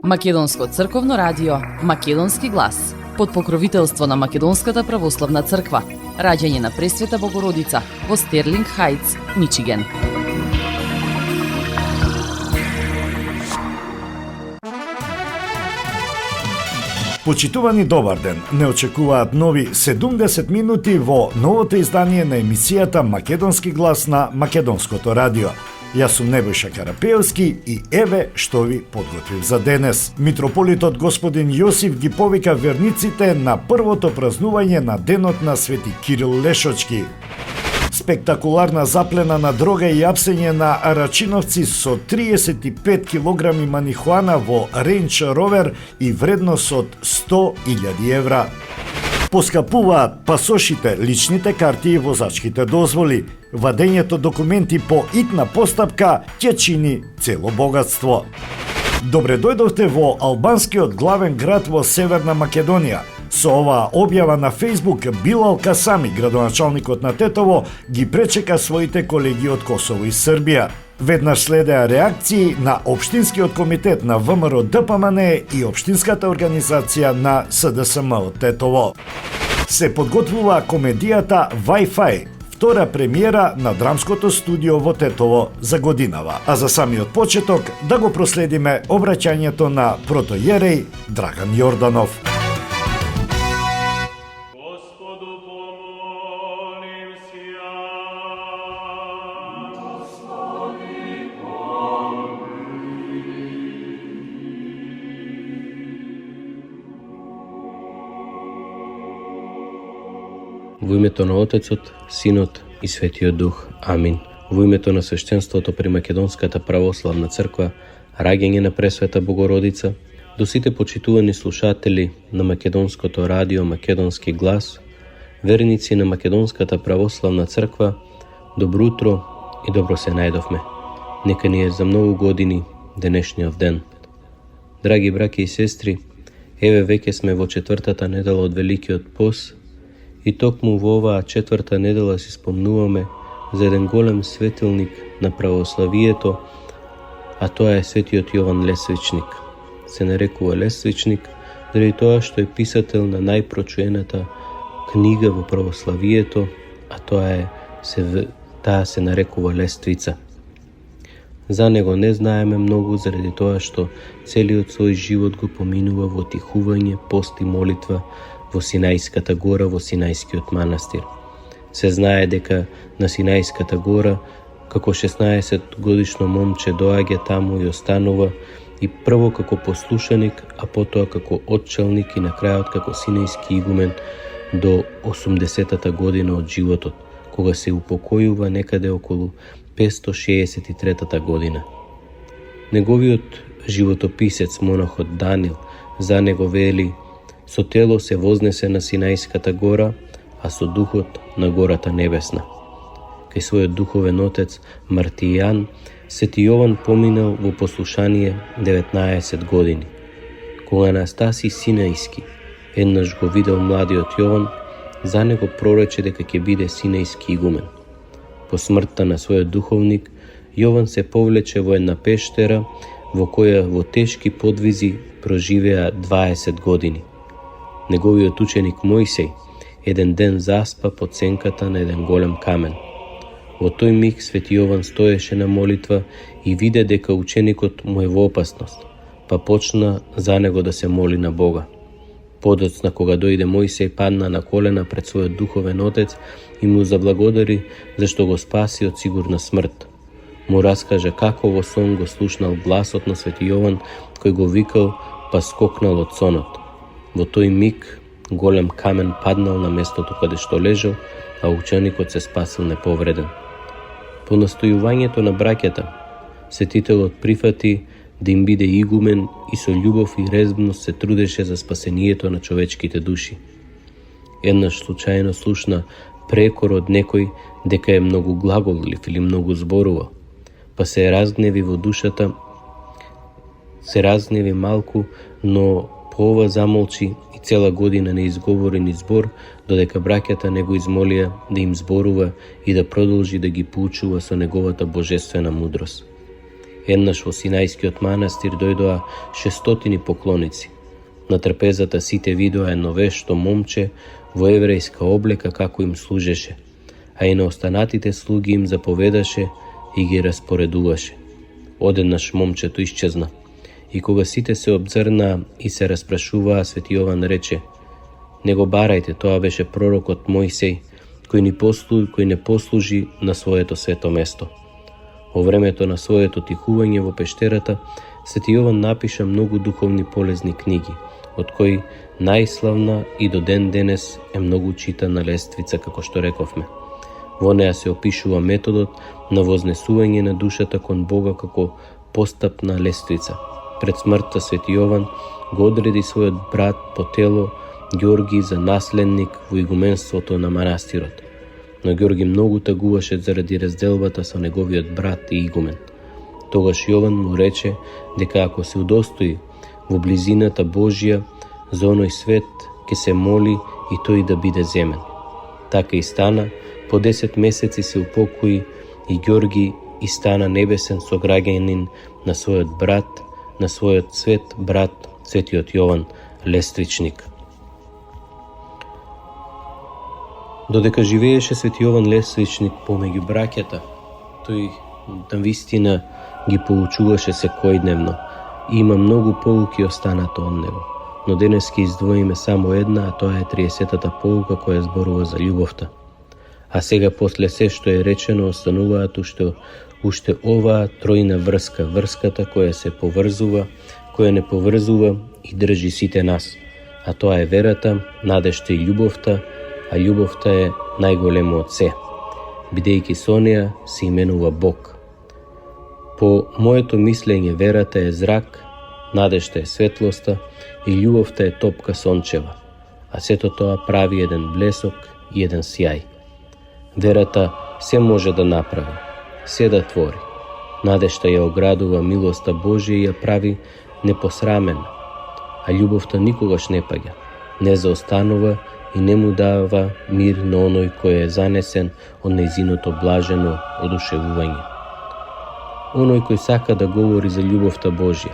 Македонско црковно радио Македонски глас под покровителство на Македонската православна црква. Раѓање на Пресвета Богородица во Стерлинг Хајтс, Мичиген. Почитувани, добар ден! Не очекуваат нови 70 минути во новото издание на емисијата Македонски глас на Македонското радио. Јас сум Небојша Карапеевски и еве што ви подготвив за денес. Митрополитот господин Јосиф ги повика верниците на првото празнување на денот на Свети Кирил Лешочки. Спектакуларна заплена на дрога и апсење на Рачиновци со 35 килограми манихуана во Рейндж Ровер и вредност од 100.000 евра. Поскапуваат пасошите, личните карти и возачките дозволи. Вадењето документи по итна постапка ќе чини цело богатство. Добре дојдовте во албанскиот главен град во Северна Македонија. Со оваа објава на Фејсбук, Билал Касами, градоначалникот на Тетово, ги пречека своите колеги од Косово и Србија. Веднаш следеа реакции на Општинскиот комитет на ВМРО ДПМН и Општинската организација на СДСМ од Тетово. Се подготвува комедијата Wi-Fi, втора премиера на драмското студио во Тетово за годинава. А за самиот почеток да го проследиме обраќањето на протојереј Драган Јорданов. Во името на Отецот, Синот и Светиот Дух. Амин. Во името на свештенството при Македонската православна црква, раѓање на Пресвета Богородица, до сите почитувани слушатели на Македонското радио Македонски глас, верници на Македонската православна црква, добро утро и добро се најдовме. Нека ни е за многу години денешниот ден. Драги браќи и сестри, еве веќе сме во четвртата недела од Великиот пост, и токму во оваа четврта недела си спомнуваме за еден голем светилник на православието, а тоа е Светиот Јован Лесвичник. Се нарекува Лесвичник заради тоа што е писател на најпрочуената книга во православието, а таа се нарекува Лествица. За него не знаеме многу заради тоа што целиот свој живот го поминува во тихување, пост и молитва во Синајската гора, во Синајскиот манастир. Се знае дека на Синајската гора, како 16 годишно момче доаѓа таму и останува, и прво како послушаник, а потоа како отчелник и на крајот како синајски игумен до 80-та година од животот, кога се упокојува некаде околу 563-та година. Неговиот животописец, монахот Данил, за него вели: со тело се вознесе на Синајската гора, а со духот на гората небесна. Кај својот духовен отец Мартијан, Свети Јован поминал во послушание 19 години. Кога Анастасий Синајски еднаш го видел младиот Јован, за него прорече дека ќе биде синајски игумен. По смртта на својот духовник, Јован се повлече во една пештера во која во тешки подвизи проживеа 20 години. Неговиот ученик Мојсей еден ден заспа под сенката на еден голем камен. Во тој миг Свети Јован стоеше на молитва и виде дека ученикот му е во опасност, па почна за него да се моли на Бога. Подоцна, кога дојде Мојсей, падна на колена пред својот духовен отец и му заблагодари зашто го спаси од сигурна смрт. Му раскажа како во сон го слушнал гласот на Свети Јован кој го викал, па скокнал од сонот. Во тој миг голем камен паднал на местото каде што лежал, а ученикот се спасил неповреден. По настојувањето на браќата, светителот прифати да им биде игумен и со љубов и резбност се трудеше за спасението на човечките души. Еднаш случајно слушна прекор од некој дека е многу глаголив или многу зборува, па се разгневи во душата, се разгневи малку, но по ова замолчи и цела година не изговори ни збор, додека браќата не го измолија да им зборува и да продолжи да ги поучува со неговата божествена мудрост. Еднаш во Синајскиот манастир дојдоа 600 поклоници. На трпезата сите видоа едно вешто момче во еврејска облека како им служеше, а и на останатите слуги им заповедаше и ги распоредуваше. Одеднаш момчето исчезна, и кога сите се обзрнаа и се распрашуваа, Свети Јован рече: не го барајте, тоа беше пророкот Мојсей, кој не послужи на своето свето место. Во времето на своето тихување во пештерата, Свети Јован напиша многу духовни полезни книги, од кои најславна и до ден денес е многу читана лествица, како што рековме. Во неа се опишува методот на вознесување на душата кон Бога како постапна лествица. Пред смртта Свети Јован го одреди својот брат по тело Ѓорги за наследник во игуменството на манастирот. Но Ѓорги многу тагуваше заради разделбата со неговиот брат и игумен. Тогаш Јован му рече дека ако се удостои во близината Божја за оној свет, ќе се моли и тој да биде земен. Така и стана, по 10 месеци се упокои и Ѓорги и стана небесен сограѓанин на својот брат, на својот свет брат Светиот Јован Лествичник. Додека живееше Свети Јован Лествичник помеѓу браќата, тој навистина ги поучуваше секојдневно и има многу поуки останато од него. Но денес ќе издвоиме само една, а тоа е 30-та поука која зборува за љубовта. А сега после се што е речено остануваат уште оваа тројна врска, врската која се поврзува, која не поврзува и држи сите нас. А тоа е верата, надежта и љубовта, а љубовта е најголемо од се, бидејќи со неа се именува Бог. По моето мислење, верата е зрак, надежта е светлоста и љубовта е топка сончева, а сето тоа прави еден блесок и еден сјај. Верата се може да направи, се да твори. Надежта ја оградува милоста Божја и ја прави непосрамена, а љубовта никогаш не паѓа, не заостанува и не му дава мир на оној кој е занесен од нејзиното блажено одушевување. Оној кој сака да говори за љубовта Божја,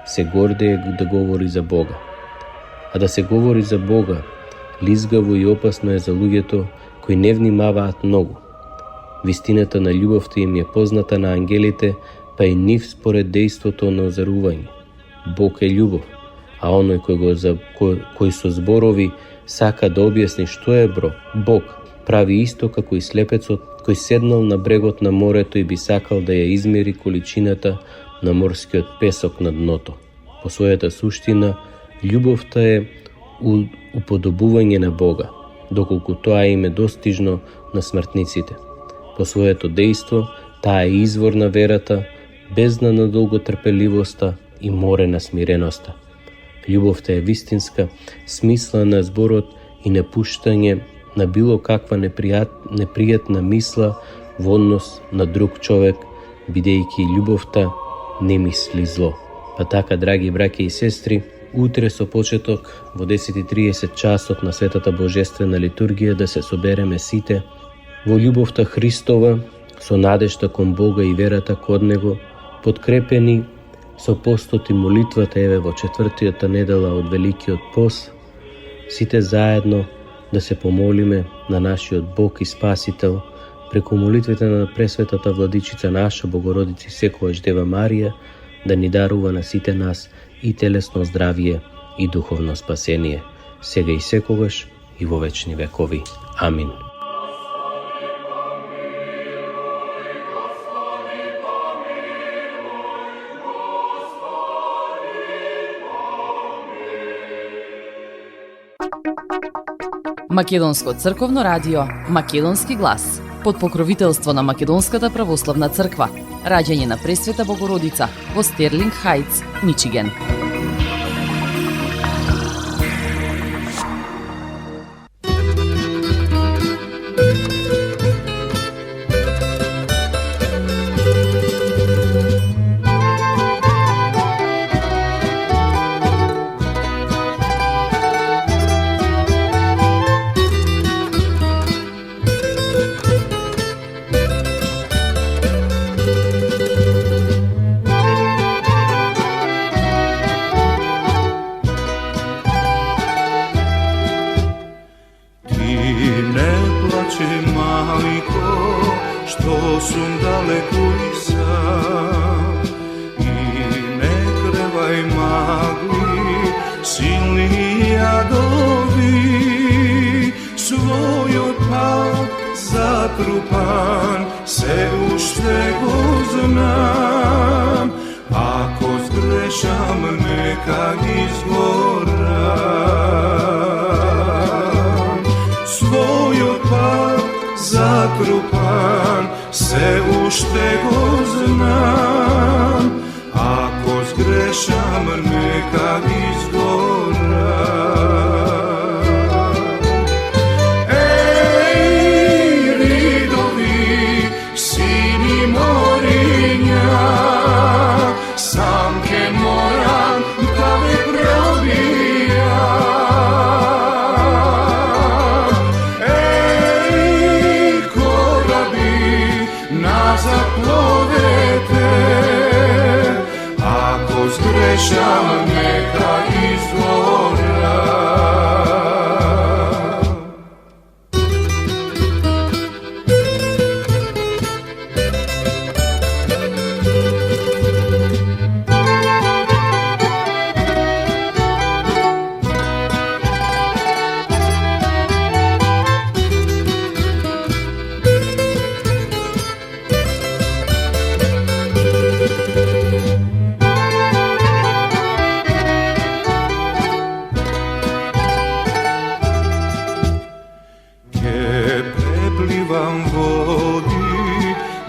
се гордее да говори за Бога. А да се говори за Бога, лизгаво и опасно е за луѓето кои не внимаваат многу. Вистината на љубовта им е позната на ангелите, па и нив според дејството на озарување. Бог е љубов, а оној кој со зборови сака да објасни што е Бог, прави исто како и слепецот кој седнал на брегот на морето и би сакал да ја измери количината на морскиот песок на дното. По својата суштина, љубовта е уподобување на Бога, доколку тоа им е достижно на смртниците. По своето дејство, таа е извор на верата, бездна на долготрпеливоста и море на смиреноста. Љубовта е вистинска, смисла на зборот и напуштање на било каква непријатна мисла во однос на друг човек, бидејќи љубовта не мисли зло. Па така, драги браќа и сестри, утре со почеток во 10:30 часот на Светата Божествена литургија да се собереме сите во љубовта Христова, со надежта кон Бога и верата кон Него, подкрепени со постот и молитвата еве во 4-тата недела од Великиот пост, сите заедно да се помолиме на нашиот Бог и Спасител преку молитвите на Пресветата Владичица наша Богородица секогаш Дева Марија, да ни дарува на сите нас и телесно здравие и духовно спасение, сега и секогаш и во вечни векови. Амин. Македонско црковно радио Македонски глас под покровителство на Македонската православна црква. Раѓање на Пресвета Богородица во Стерлинг Хајтс, Мичиген. крај магли, силни јадови, својот пат затрупан, се уште го знам. Ако сгрешам, нека изгорам. Својот пат затрупан, се уште го знам. Ако сгрешам, нека изгорам. Еј, ридови, сини мориња, сам ке морам да ве пробијам. Еј, кораби, назад пловете, ако сгрешам, нека изгорам.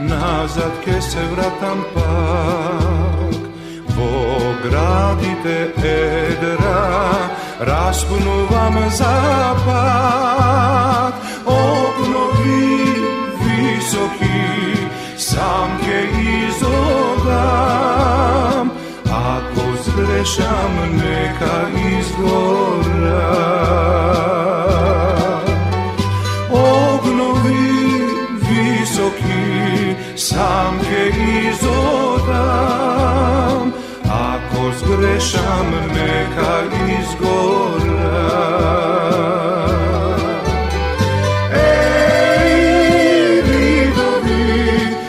Назад ке се вратам пак, во градите едра, распнувам запад. Обнови високи, сам ке изодам. Ако сгрешам, нека изгорам. Обнови високи, сам ке изодам. Ако сгрешам, нека изгорам. Еј, ридови,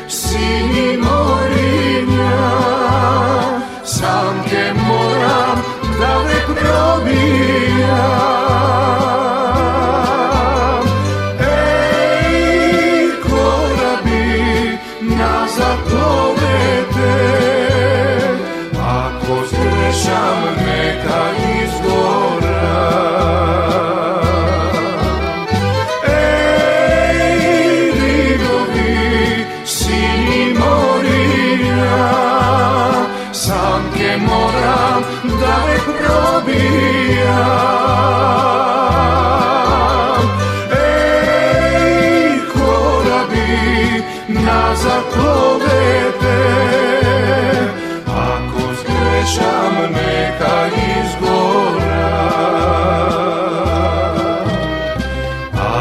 сини мориња, сам ке морам да ве пробијам. Еј, кораби, назад пловете, ако сгрешам, нека изгорам. Еј, ридови, сини мориња, сам ке морам да ве пробијам. Еј, кораби, назад пловете, ако сгрешам, нека изгорам.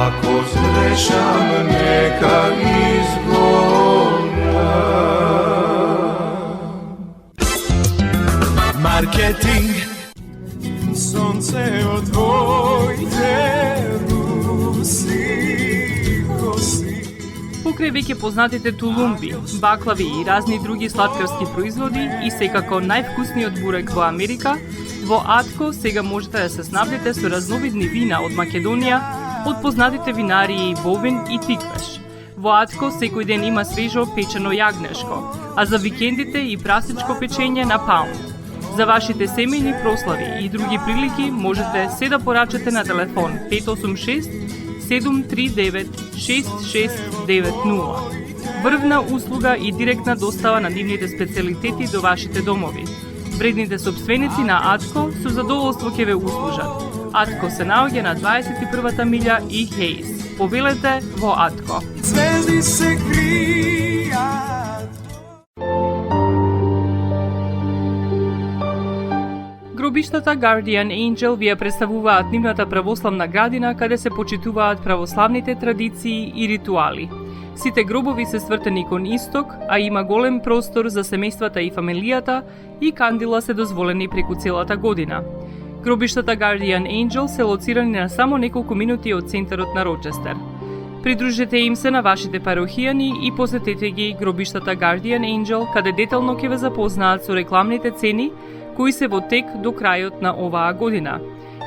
Ако сгрешам, нека изгорам. Маркетинг, сонце од твоите руси коси. Покрај веќе познатите тулумби, баклави и разни други сладкарски производи и секако највкусниот бурек во Америка, во Атко сега можете да се снабдите со разновидни вина од Македонија, од познатите винарии Бовин и Тиквеш. Во Атко секој ден има свежо печено јагнешко, а за викендите и прасечко печење на паун. За вашите семејни прослави и други прилики можете се да порачате на телефон 586 739 6690. Врвна услуга и директна достава на нивните специјалитети до вашите домови. Вредните собственици на Атко со задоволство ќе ве услужат. Атко се наоѓа на 21-та милја и Хейс. Повелете во Атко. Звезди се кријат. Гробиштата Guardian Angel ви ја представуваат нивната православна градина каде се почитуваат православните традиции и ритуали. Сите гробови се свртени кон исток, а има голем простор за семејствата и фамилијата и кандила се дозволени преку целата година. Гробиштата Guardian Angel се лоцирани на само неколку минути од центарот на Рочестер. Придружете им се на вашите парохијани и посетете ги гробиштата Guardian Angel, каде детално ќе ве запознаат со рекламните цени, кои се во тек до крајот на оваа година.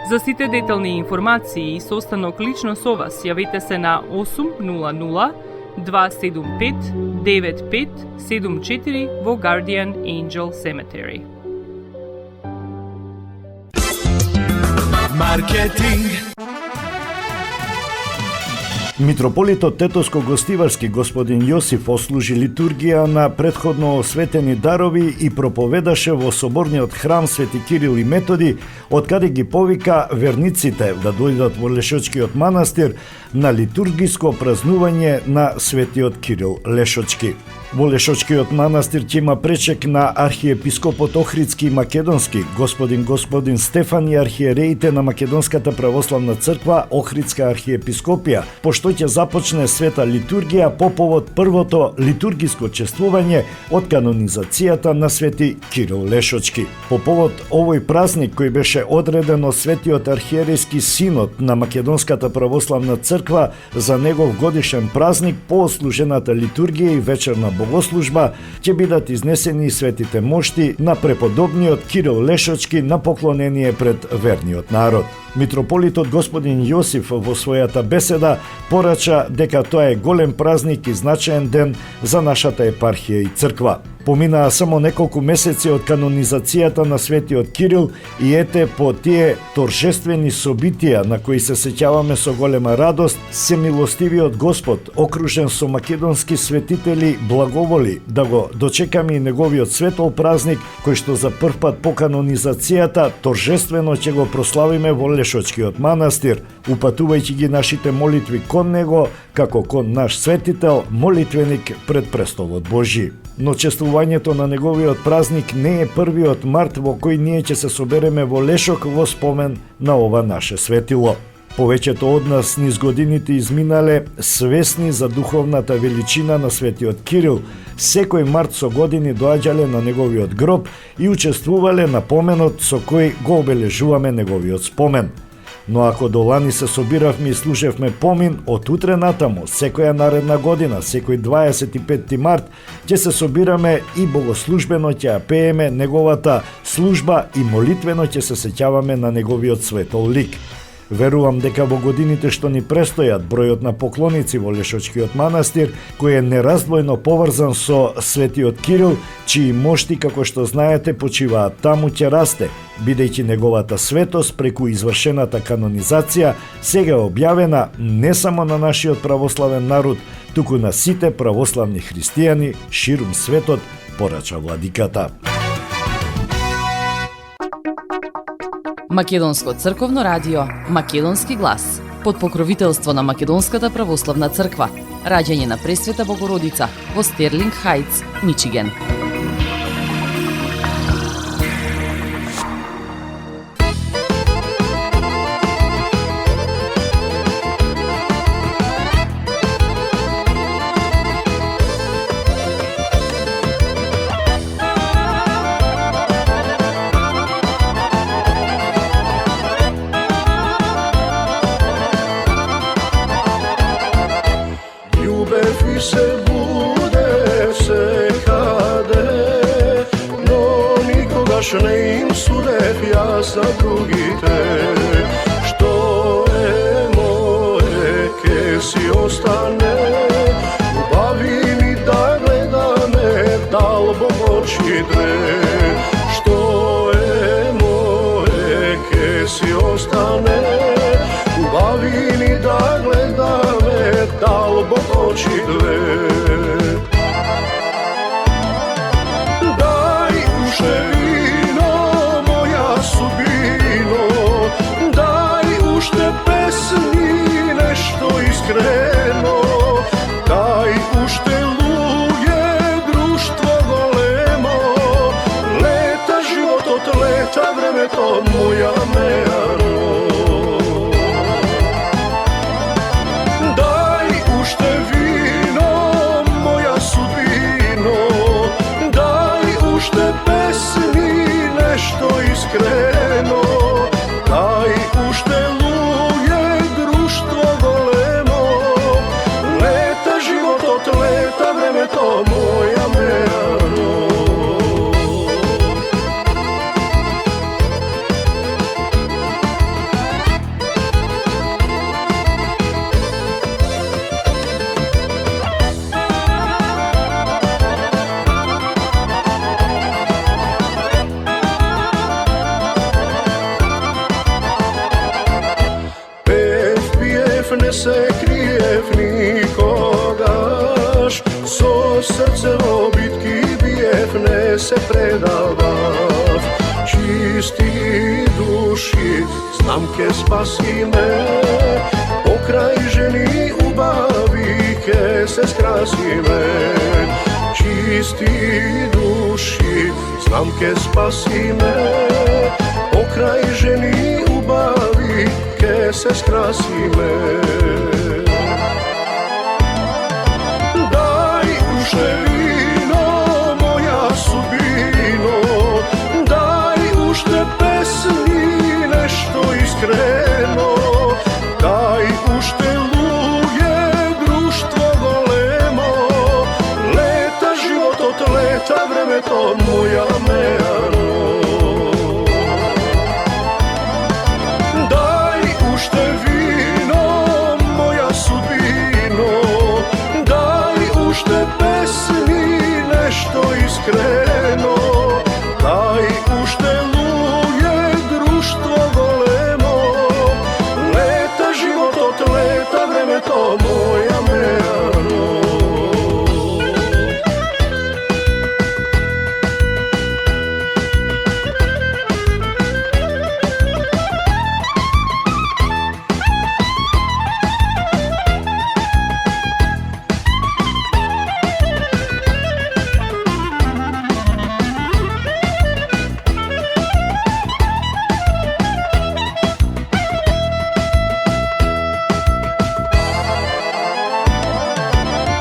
За сите детални информации и состанок лично со вас, јавете се на 800 275 9574 во Guardian Angel Cemetery. Маркетинг. Митрополитот Тетовско-Гостиварски господин Јосиф ослужи литургија на претходно осветени дарови и проповедаше во соборниот храм Свети Кирил и Методи, од каде ги повика верниците да дојдат во Лешочкиот манастир на литургиско празнување на Светиот Кирил Лешочки. Во Лешочкиот манастир ќе има пречек на архиепископот Охридски и Македонски, господин Стефан и архиереите на Македонската православна црква Охридска архиепископија, пошто ќе започне света литургија по повод првото литургиско чествување од канонизацијата на Свети Кирил Лешочки. По повод овој празник кој беше одреден од Светиот архиерејски синод на Македонската православна црква за негов годишен празник, по ослужената литургија и вечерна богослужба ќе бидат изнесени светите мошти на преподобниот Кирил Лешочки на поклонение пред верниот народ. Митрополитот господин Јосиф во својата беседа порача дека тоа е голем празник и значаен ден за нашата епархија и црква. Поминаа само неколку месеци од канонизацијата на Светиот Кирил и ете по тие торжествени собитија на кои се сеќаваме со голема радост, Семилостивиот Господ, окружен со македонски светители, благоволи да го дочекаме и неговиот светол празник, кој што за прв пат по канонизацијата торжествено ќе го прославиме во Лешочкиот манастир, упатувајќи ги нашите молитви кон него, како кон наш светител, молитвеник пред престолот Божи. Но чествувањето на неговиот празник не е првиот март во кој ние ќе се собереме во Лешок во спомен на ова наше светило. Повеќето од нас низ годините изминале свесни за духовната величина на Светиот Кирил, секој март со години доаѓале на неговиот гроб и учествувале на поменот со кој го обележуваме неговиот спомен. Но ако до лани се собиравме и служевме помин, од утре натаму, секоја наредна година, секој 25 март, ќе се собираме и богослужбено ќе ја пееме неговата служба и молитвено ќе се сеќаваме на неговиот светол лик. Верувам дека во годините што ни престојат, бројот на поклоници во Лешочкиот манастир, кој е нераздвојно поврзан со Светиот Кирил, чии мошти, како што знаете, почиваат таму, ќе расте, бидејќи неговата светост преку извршената канонизација сега е објавена не само на нашиот православен народ, туку на сите православни христијани ширум светот, порача владиката. Македонско црковно радио, Македонски глас, под покровителство на Македонската православна црква, раѓање на Пресвета Богородица во Стерлинг Хајтс, Мичиген. Se bude se kade, no nikogaš ne im sudev ja za drugite. Što je moje, ke si ostane, ubavi mi da gleda me, dal Bog oči dve. Što je moje, ke si ostane, ubavi mi da gleda me, dal Bog oči dve. Daj ušte vino, moja sudbino, daj ušte pesmi, nešto iskreno, daj ušte luje, društvo golemo, leta život od leta, vreme to moja mejano. Nešto iskreno, daj ušte luje, društvo golemo, leta život od leta, vreme to moja mejano. se krijev nikogaš, so srce v bitki bijev ne se predavav. Čisti duši, znam ke spasi me, pokraj ženi ubavi ke se skrasi me. Čisti duši, znam ke spasi me, pokraj ženi ubavi ke se skrasi me. Daj ušte vino, moja sudbino, daj ušte pesmi, nešto iskreno, daj ušte luje, društvo golemo, leta život od leta, vreme to moja meano. Daj ušte vino, moja sudbino, daj ušte pesmi, nešto iskreno, daj ušte luje, društvo golemo, leta život od leta, vreme to moja meano.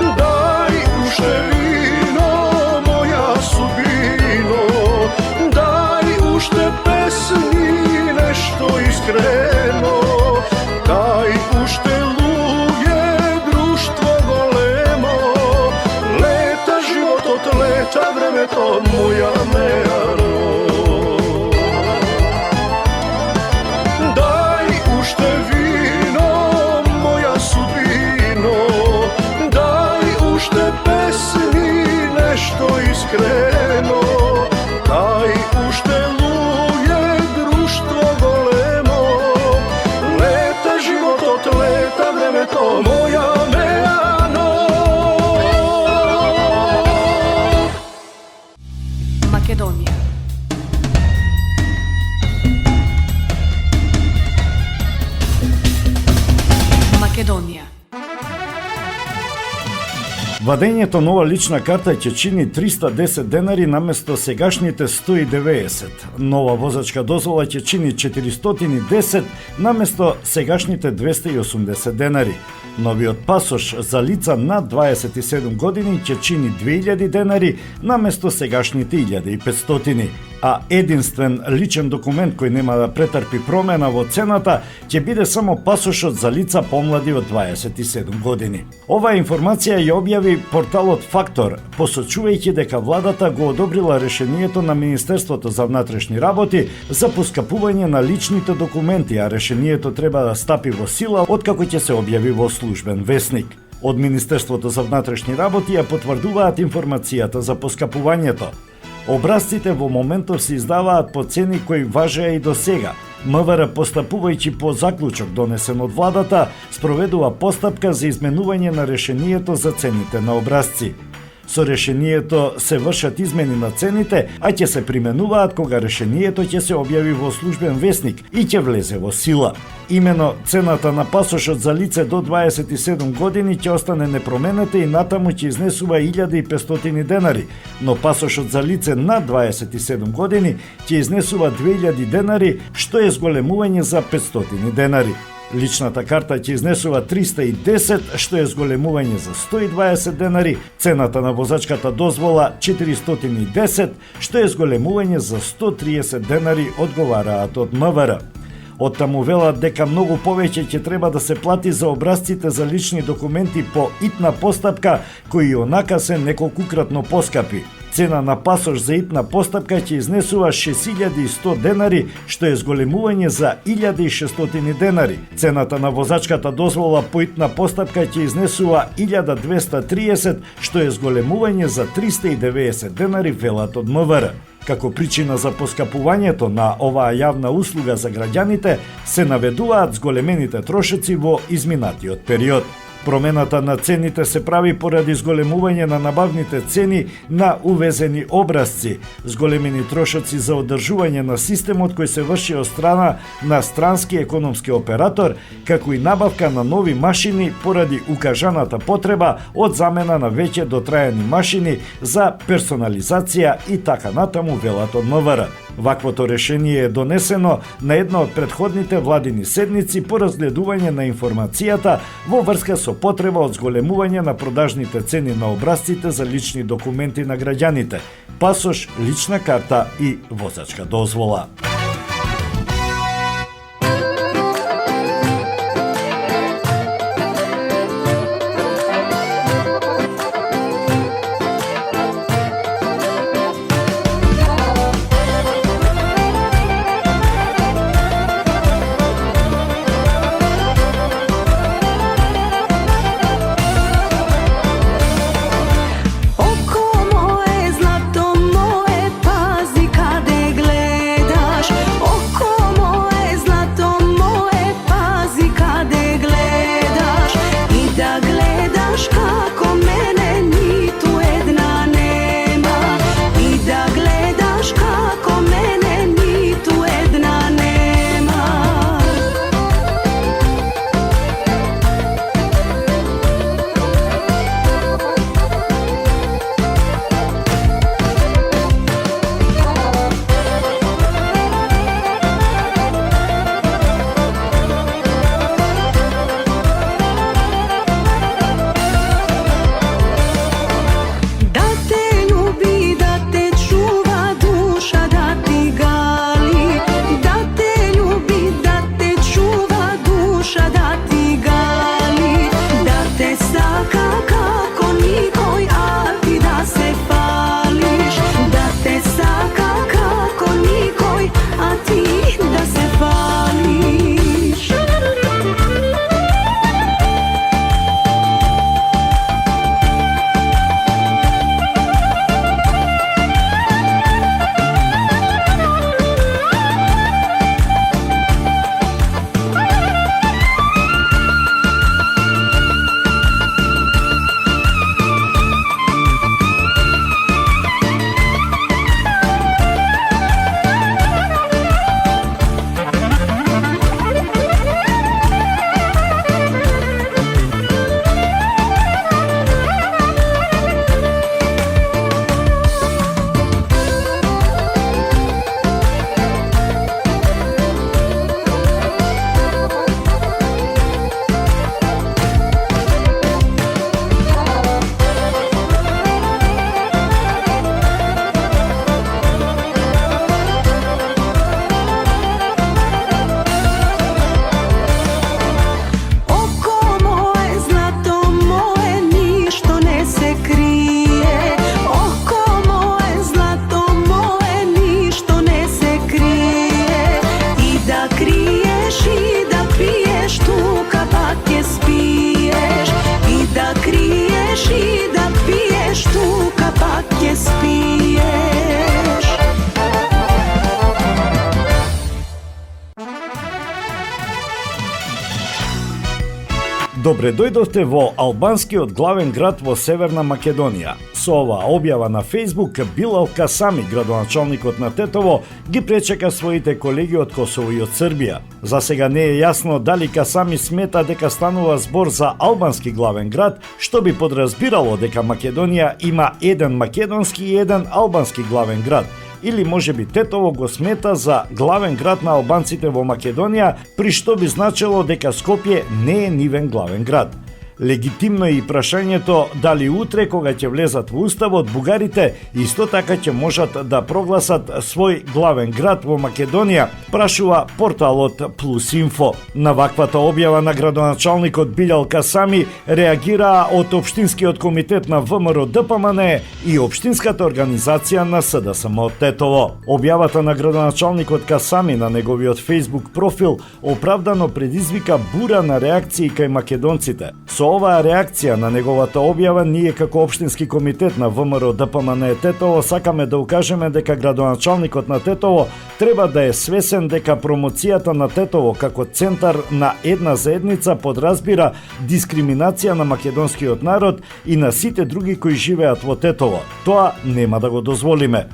Daj ušte vino, moja sudbino, daj ušte pesmi, nešto iskreno, daj ušte luje, društvo golemo, leta život od leta, vreme to moja meano. Daj ušte vino, moja sudbino, daj ušte pesmi, nešto iskreno, daj ušte luje, društvo golemo, leta život od leta, vreme to moja meano. Македонија. Македонија. Вадењето нова лична карта ќе чини 310 денари наместо сегашните 190. Нова возачка дозвола ќе чини 410 наместо сегашните 280 денари. Новиот пасош за лица над 27 години ќе чини 2000 денари наместо сегашните 1500. А единствен личен документ кој нема да претрпи промена во цената ќе биде само пасошот за лица помлади од 27 години. Оваа информација ја објави порталот Фактор, посочувајќи дека владата го одобрила решението на Министерството за внатрешни работи за поскапување на личните документи, а решението треба да стапи во сила откако ќе се објави во службен весник. Од Министерството за внатрешни работи ја потврдуваат информацијата за поскапувањето. Образците во моментов се издаваат по цени кои важеа и до сега. МВР, постапувајќи по заклучок донесен од владата, спроведува постапка за изменување на решението за цените на образци. Со решението се вршат измени на цените, а ќе се применуваат кога решението ќе се објави во службен весник и ќе влезе во сила. Имено цената на пасошот за лице до 27 години ќе остане непроменета и натаму ќе изнесува 1500 денари, но пасошот за лице над 27 години ќе изнесува 2000 денари, што е зголемување за 500 денари. Личната карта ќе изнесува 310, што е зголемување за 120 денари, цената на возачката дозвола 410, што е зголемување за 130 денари, одговараат од МВР. Оттаму велат дека многу повеќе ќе треба да се плати за образците за лични документи по итна постапка, кои онака се неколкукратно поскапи. Цена на пасош за итна постапка ќе изнесува 6100 денари, што е зголемување за 1600 денари. Цената на возачката дозвола по итна постапка ќе изнесува 1230, што е зголемување за 390 денари, велат од МВР. Како причина за поскапувањето на оваа јавна услуга за граѓаните се наведуваат зголемените трошоци во изминатиот период. Промената на цените се прави поради зголемување на набавните цени на увезени образци, зголемени трошоци за одржување на системот кој се врши од страна на странски економски оператор, како и набавка на нови машини поради укажаната потреба од замена на веќе дотрајани машини за персонализација и така натаму, велат од МВР. Ваквото решение е донесено на една од предходните владини седници по разгледување на информацијата во врска со потреба од зголемување на продажните цени на образците за лични документи на граѓаните, пасош, лична карта и возачка дозвола. Добре дојдовте во албанскиот главен град во Северна Македонија. Со оваа објава на Facebook, Билал Касами, градоначалникот на Тетово, ги пречека своите колеги од Косово и од Србија. За сега не е јасно дали Касами смета дека станува збор за албански главен град, што би подразбирало дека Македонија има еден македонски и еден албански главен град, или можеби Тетово го смета за главен град на албанците во Македонија, при што би значило дека Скопје не е нивен главен град. Легитимно е и прашањето дали утре кога ќе влезат во уставот, бугарите исто така ќе можат да прогласат свој главен град во Македонија, прашува порталот Плюс.Инфо. На ваквата објава на градоначалникот Билал Касами реагираа од Општинскиот комитет на ВМРО ДПМН и Општинската организација на СДСМ од Тетово. Објавата на градоначалникот Касами на неговиот Facebook профил оправдано предизвика бура на реакции кај македонците. Со Со оваа реакција на неговата објава, ние како општински комитет на ВМРО ДПМН Тетово сакаме да укажеме дека градоначалникот на Тетово треба да е свесен дека промоцијата на Тетово како центар на една заедница подразбира дискриминација на македонскиот народ и на сите други кои живеат во Тетово. Тоа нема да го дозволиме.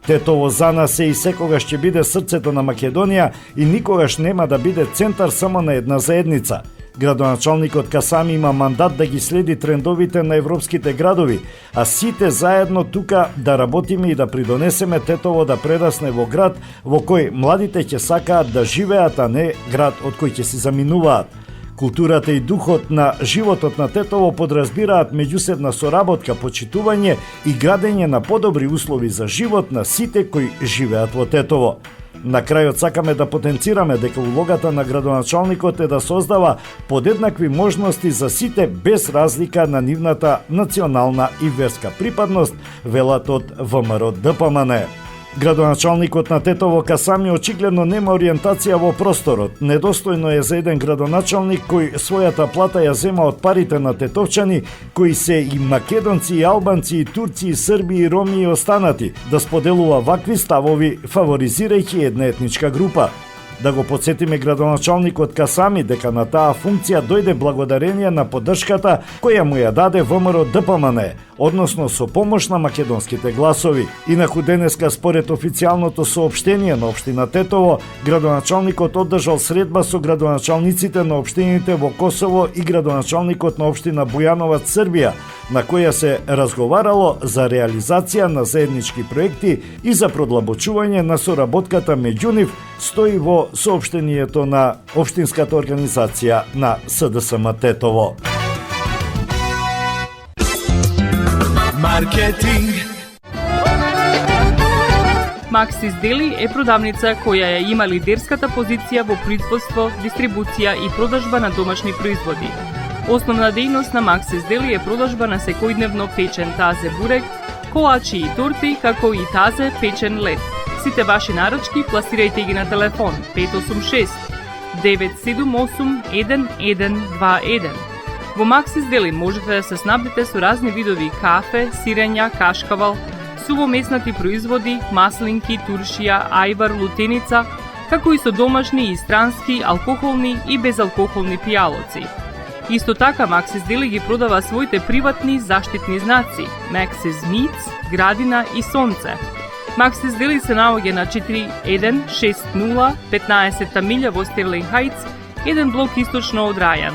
Тетово за нас е и секогаш ќе биде срцето на Македонија и никогаш нема да биде центар само на една заедница. Градоначалникот Касами има мандат да ги следи трендовите на европските градови, а сите заедно тука да работиме и да придонесеме Тетово да прерасне во град во кој младите ќе сакаат да живеат, а не град од кој ќе се заминуваат. Културата и духот на животот на Тетово подразбираат меѓусебна соработка, почитување и градење на подобри услови за живот на сите кои живеат во Тетово. На крајот сакаме да потенцираме дека улогата на градоначалникот е да создава подеднакви можности за сите без разлика на нивната национална и верска припадност, велат од ВМРО ДПМН. Градоначалникот на Тетово Касами очигледно нема ориентација во просторот. Недостојно е за еден градоначалник кој својата плата ја зема од парите на тетовчани, кои се и македонци, и албанци, и турци, и срби, и роми, и останати, да споделува вакви ставови, фаворизирајќи една етничка група. Да го подсетиме градоначалникот Касами дека на таа функција дојде благодарение на поддршката која му ја даде ВМРО ДПМН, односно со помош на македонските гласови. Инаку денеска, според официјалното соопштение на општина Тетово, градоначалникот одржал средба со градоначалниците на општините во Косово и градоначалникот на општина Бујановаc, Србија, на која се разговарало за реализација на заеднички проекти и за продлабочување на соработката меѓу нив, стои во соопштението на општинската организација на СДСМ Тетово. Маркетинг. Максис Дели е продавница која ја има лидерската позиција во производство, дистрибуција и продажба на домашни производи. Основна дејност на Максис Дели е продажба на секојдневно печен тазе бурек, колачи и торти, како и тазе печен лед. Сите ваши наручки пласирајте ги на телефон 586 978 1121. Во Максис Дели можете да се снабдите со разни видови кафе, сирења, кашкавал, сувомеснати производи, маслинки, туршија, ајвар, лутеница, како и со домашни и странски, алкохолни и безалкохолни пијалоци. Исто така Максис Дели ги продава своите приватни заштитни знаци Maxis Meats, Градина и Сонце. Максис Дели се наоѓа на 4160 15-та милја во Стерлинг Хајтс, еден блок источно од Рајан.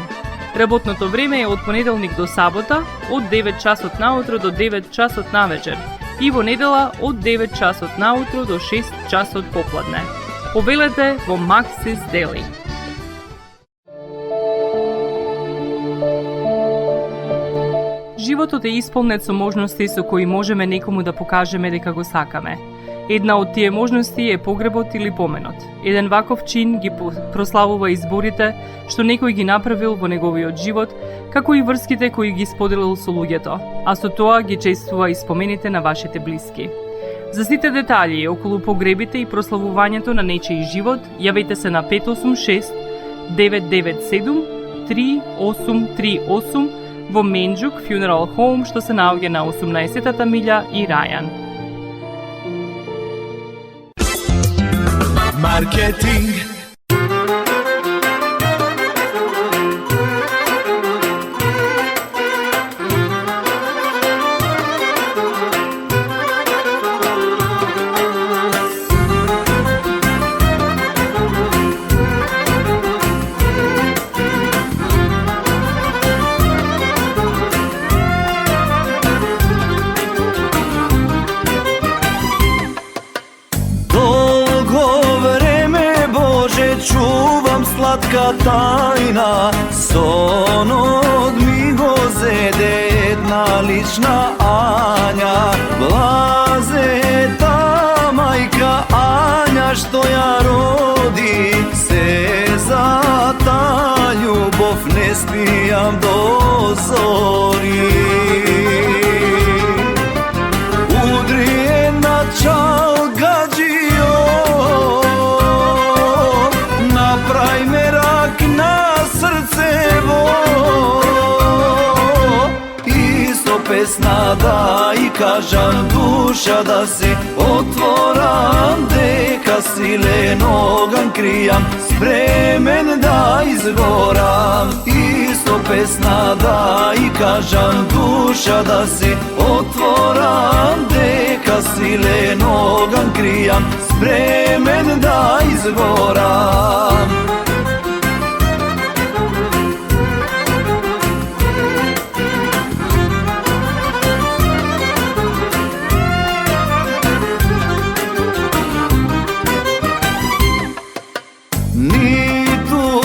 Работното време е од понеделник до сабота, од 9 часот наутро до 9 часот навечер и во недела од 9 часот наутро до 6 часот попладне. Повелете во Максис Дели. Животот е исполнет со можности со кои можеме некому да покажеме дека го сакаме. Една од тие можности е погребот или поменот. Еден ваков чин ги прославува изборите што некој ги направил во неговиот живот, како и врските кои ги споделил со луѓето, а со тоа ги чествува и спомените на вашите блиски. За сите детали околу погребите и прославувањето на нечиј живот, јавете се на 586 997 3838 во Менџук Funeral Home, што се наоѓа на 18-та милја и Рајан. Маркетинг. Чувам сладка тајна, сонот ми го зеде една лична Ања, блазета мајка Ања што ја роди, се за та љубов не спијам до зори. Удри една чалга прај ме рак на срцево, pesna da i kažam duša da si otvoram, deka silenog krijam, spremen da izgoram. Isto pesna da i kažam duša da si otvoram, deka silenog krijam, spremen da izgoram. Ni tu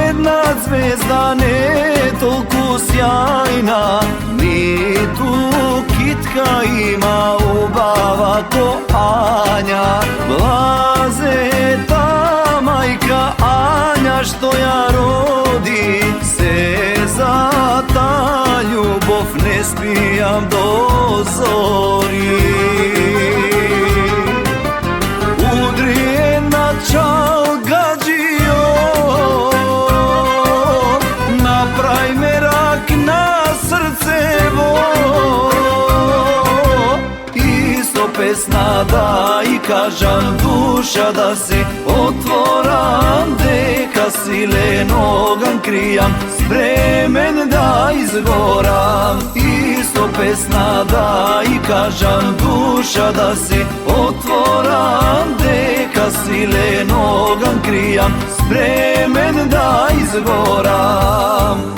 jedna zvezda ne toliko sjajna, ni tu kitka ima ubava ko Anja. Blaze ta majka Anja što ja rodi, se za ta ljubov ne spijam do zori. Udrije na čal gađio, napravi merak na srcevo. Isto pesna da i kažam duša da si otvoram, deka silenog krijam, spremen da izgoram. Isto pesna da i kažam duša da si otvoram, deka silenog krijam, spremen da izgoram.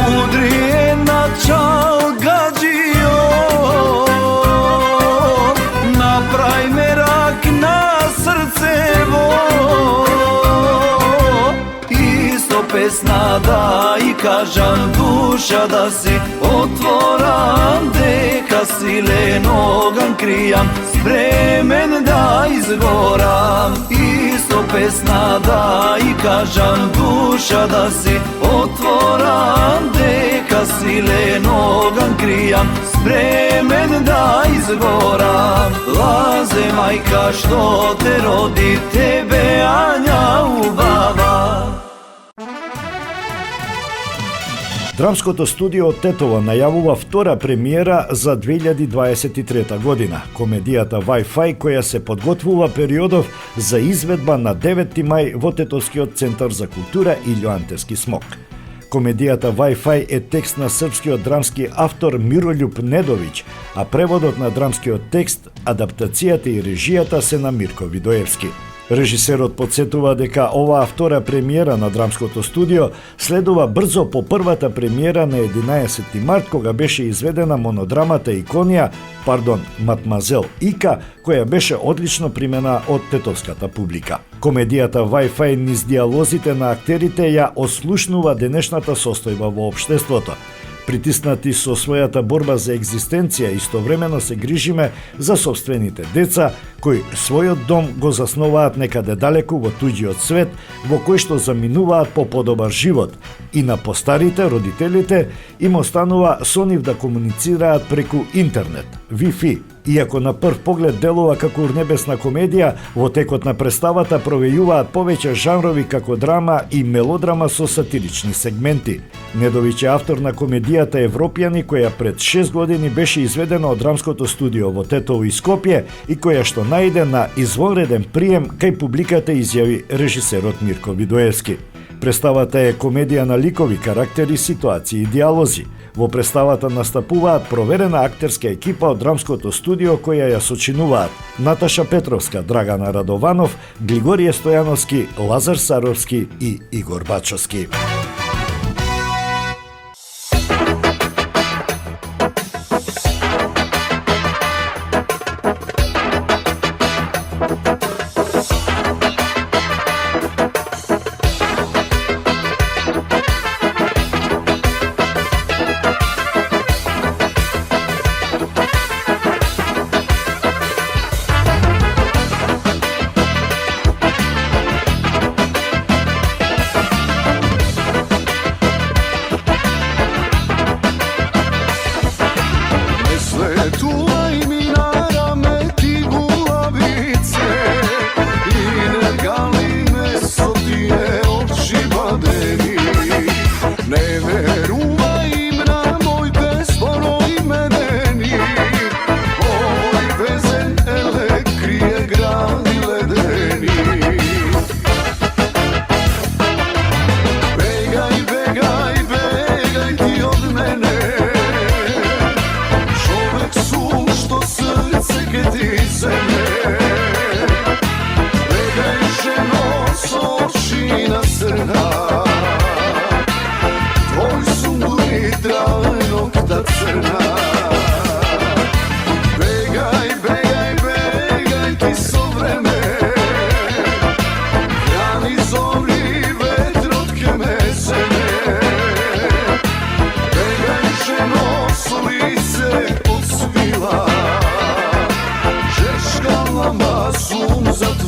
Udrije na čal gađio, napravi merak na srcevo. Isto pesna da i kažam duša da si otvoram, deka silenog krijam, spremen da izgoram. Isto pesna da i kažam duša da si otvoram, deka silenog krijam, spremen da izgoram. Laze majka što te rodi, tebe Anja ubava. Драмското студио Тетово најавува втора премиера за 2023 година, комедијата Wi-Fi, која се подготвува периодов за изведба на 9 мај во Тетовскиот центар за култура Илјоантески смок. Комедијата Wi-Fi е текст на српскиот драмски автор Мирољуб Недовиќ, а преводот на драмскиот текст, адаптацијата и режијата се на Мирко Видоевски. Режисерот подсетува дека оваа втора премиера на драмското студио следува брзо по првата премиера на 11 март, кога беше изведена монодрамата Мадмазел Ика, која беше одлично примена од тетовската публика. Комедијата Wi-Fi низ диалозите на актерите ја ослушнува денешната состојба во општеството. Притиснати со својата борба за екзистенција, истовремено се грижиме за собствените деца, кои својот дом го засноваат некаде далеку во туѓиот свет, во кој што заминуваат по подобар живот, и на постарите, родителите, им останува со нив да комуницираат преку интернет, Wi-Fi. Иако на прв поглед делува како урнебесна комедија, во текот на представата провејуваат повеќе жанрови како драма и мелодрама со сатирични сегменти. Недовиќ е автор на комедијата Европјани, која пред 6 години беше изведена од драмското студио во Тетово и Скопје и која што најде на извонреден прием кај публиката, изјави режисерот Мирко Видоевски. Представата е комедија на ликови, карактери, ситуации и диалози. Во представата настапуваат проверена актерска екипа од драмското студио, која ја сочинуваат Наташа Петровска, Драгана Радованов, Глигорije Стојановски, Лазар Саровски и Игор Бачовски.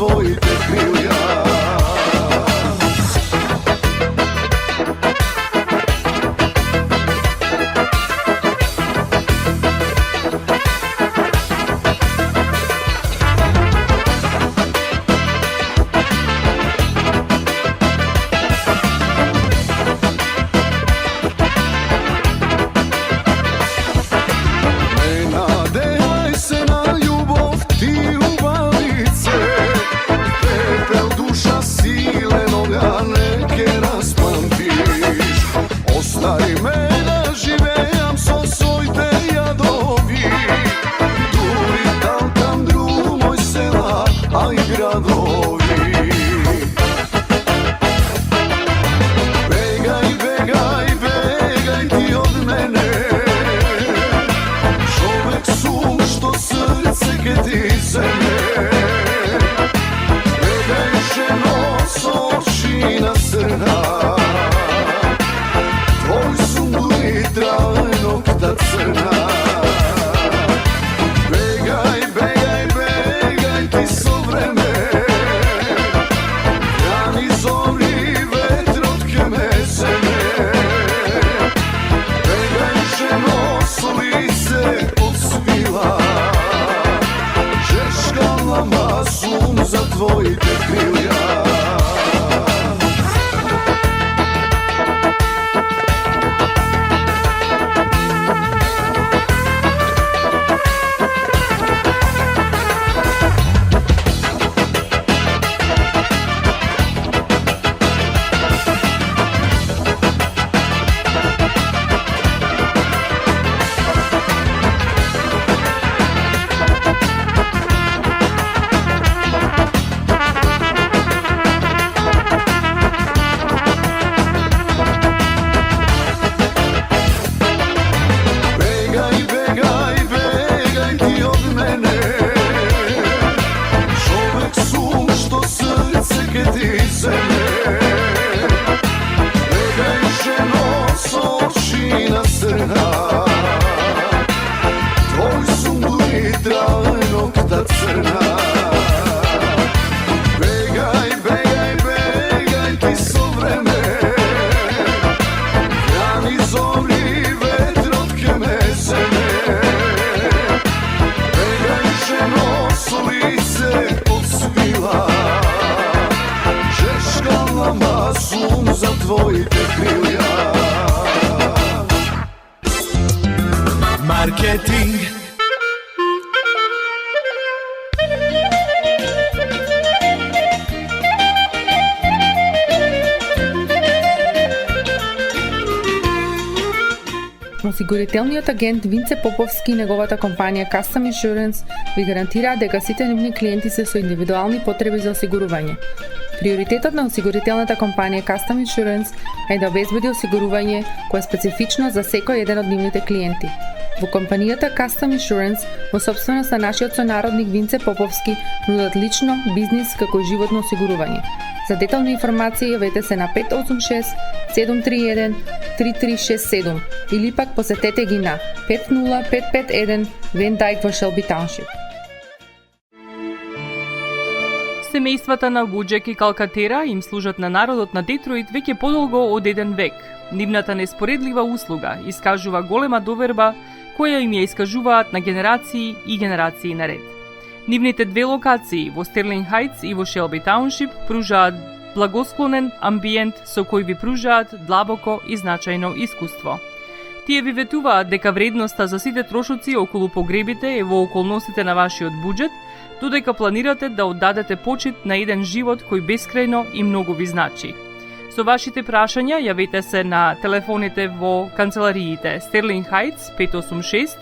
твоите крилја. Marketing. Осигурителниот агент Винце Поповски и неговата компанија Custom Insurance ви гарантираат дека сите нивни клиенти се со индивидуални потреби за осигурување. Приоритетот на осигурителната компанија Custom Insurance е да обезбеди осигурување кое е специфично за секој еден од нивните клиенти. Во компанијата Custom Insurance, во собственост на нашиот сонародник Винце Поповски, нудат лично, бизнис како и животно осигурување. За детални информации јавете се на 586 731 3367 или пак посетете ги на 50551 Van Dyke во Shelby Township. Семејствата на Вуџек и Калкатера им служат на народот на Детройт веќе подолго од еден век. Нивната неспоредлива услуга искажува голема доверба која им ја искажуваат на генерации и генерации наред. Нивните две локации во Стерлинг Хајтс и во Шелби Тауншип пружаат благосклонен амбиент со кој ви пружаат длабоко и значајно искуство. Тие ви ветуваат дека вредноста за сите трошоци околу погребите е во околностите на вашиот буџет, додека планирате да оддадете почит на еден живот кој бескрајно и многу ви значи. Со вашите прашања јавете се на телефоните во канцелариите Стерлинг Хајтс 586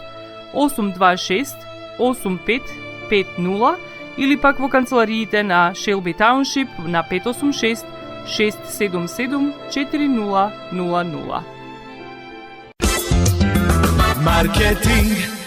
826 8550 или пак во канцелариите на Шелби Тауншип на 586 677 4000. Маркетинг.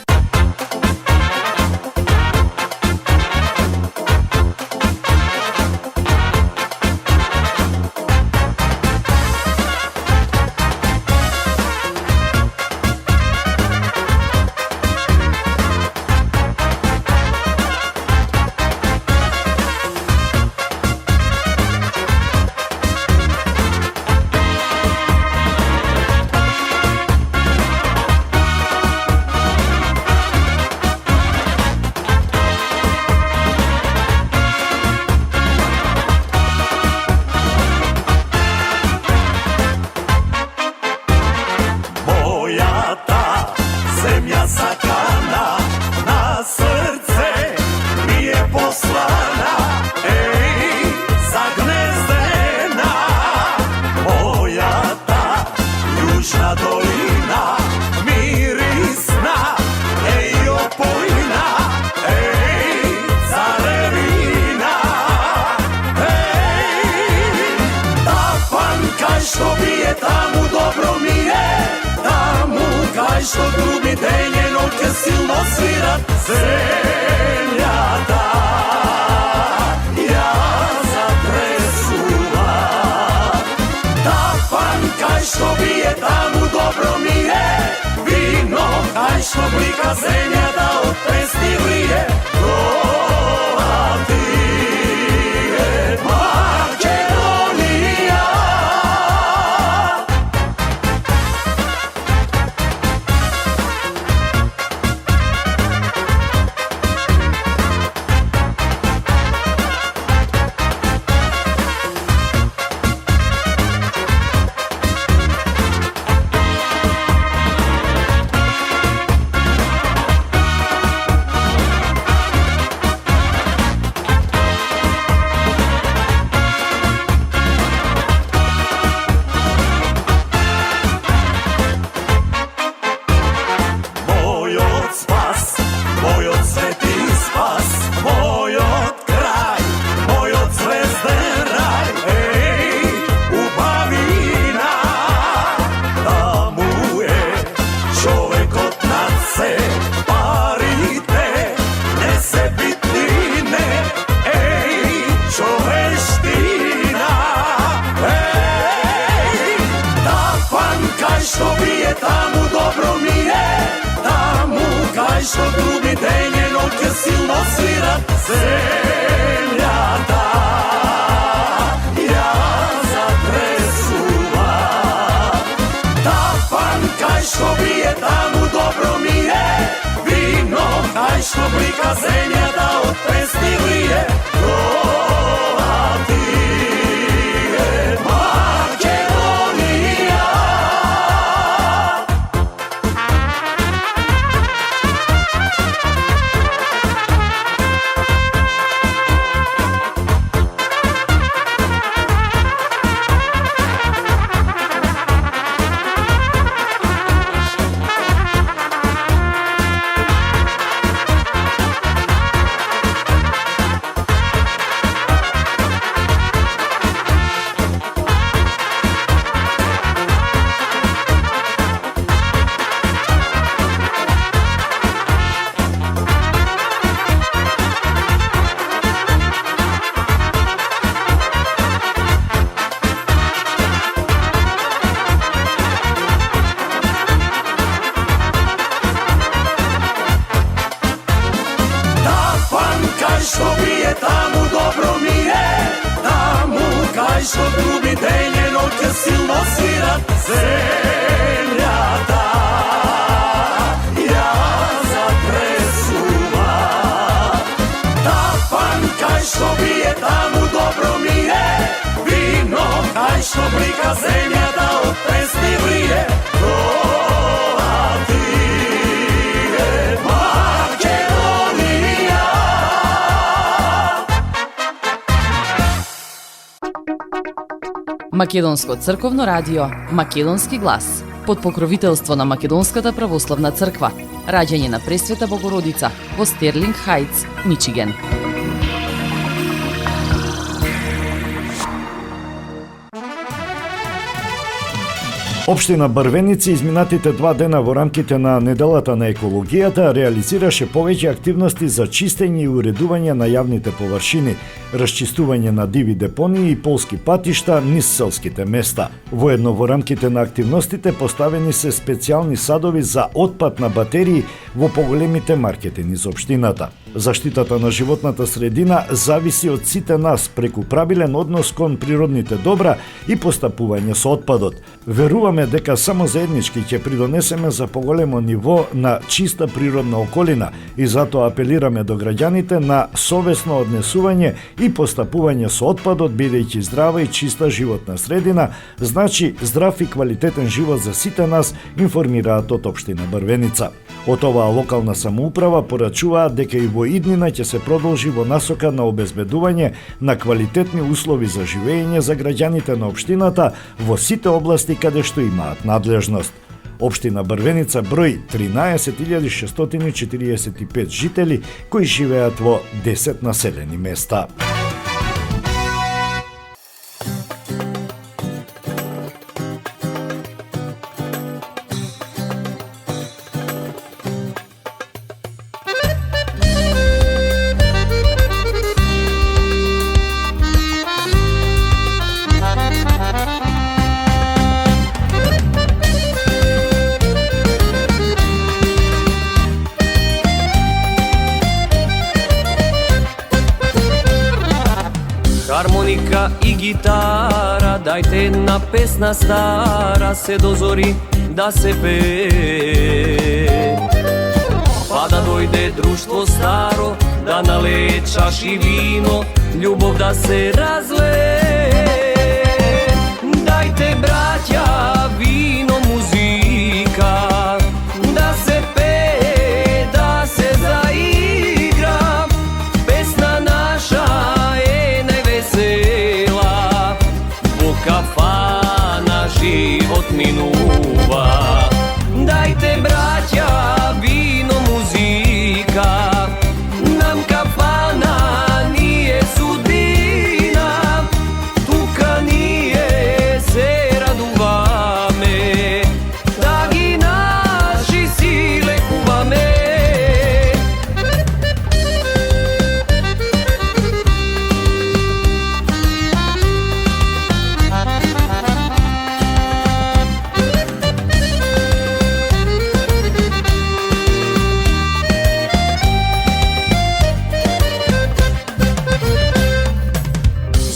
što grubi denje noće silno svirat zemljata. Ja zatresuva, ta panka što bije tamu dobro mi je, vino kaj što blika zemlja da od pesni lije. Ova ti je Makedonija. Što bije tamu dobro mi je, tamu kaj što grubi denje noće silno svirat zemljata. Ja zatresuva, ta panka što bije tamu dobro mi je, vino kaj što blika zemlja da od pesni lije. Ova ti je Makedonija. Što bije tamu dobro mi je, tamu kaj što grubi denje noće silno svirat zemljata. Ja zatresuva, ta panka što bije tamu dobro mi je, vino kaj što blika zemlja da od pesni lije. Ova ti je Makedonija. Македонско црковно радио, Македонски глас, под покровителство на Македонската православна црква, раѓање на Пресвета Богородица во Стерлинг Хајтс, Мичиген. Општина Брвеници изминатите 2 дена во рамките на неделата на екологијата реализираше повеќе активности за чистење и уредување на јавните површини, расчистување на диви депонии и полски патишта низ селските места. Воедно во рамките на активностите поставени се специјални садови за отпад на батерии во поголемите маркети низ општината. Заштитата на животната средина зависи од сите нас преку правилен однос кон природните добра и постапување со отпадот. Веруваме дека само заеднички ќе придонесеме за поголемо ниво на чиста природна околина и затоа апелираме до граѓаните на совесно однесување и постапување со отпадот, бидејќи здрава и чиста животна средина значи здрав и квалитетен живот за сите нас, информираат од општина Брвеница. Од оваа локална самоуправа порачуваат дека и во иднина ќе се продолжи во насока на обезбедување на квалитетни услови за живење за граѓаните на општината во сите области каде што имаат надлежност. Општина Брвеница брои 13.645 жители кои живеат во 10 населени места. Хармоника и гитара, дајте една песна стара, се дозори да се пее. Па да дојде друштво старо, да налее чаши вино, љубов да се разлее. Дајте, браќа, вино, музика, да се пее, да се заигра. Песна наша е највесела, во кафана живот минува. Дајте, браќа, вино, музика, нам кафана ние судбина, тука ние се радуваме, да ги наши си лекуваме.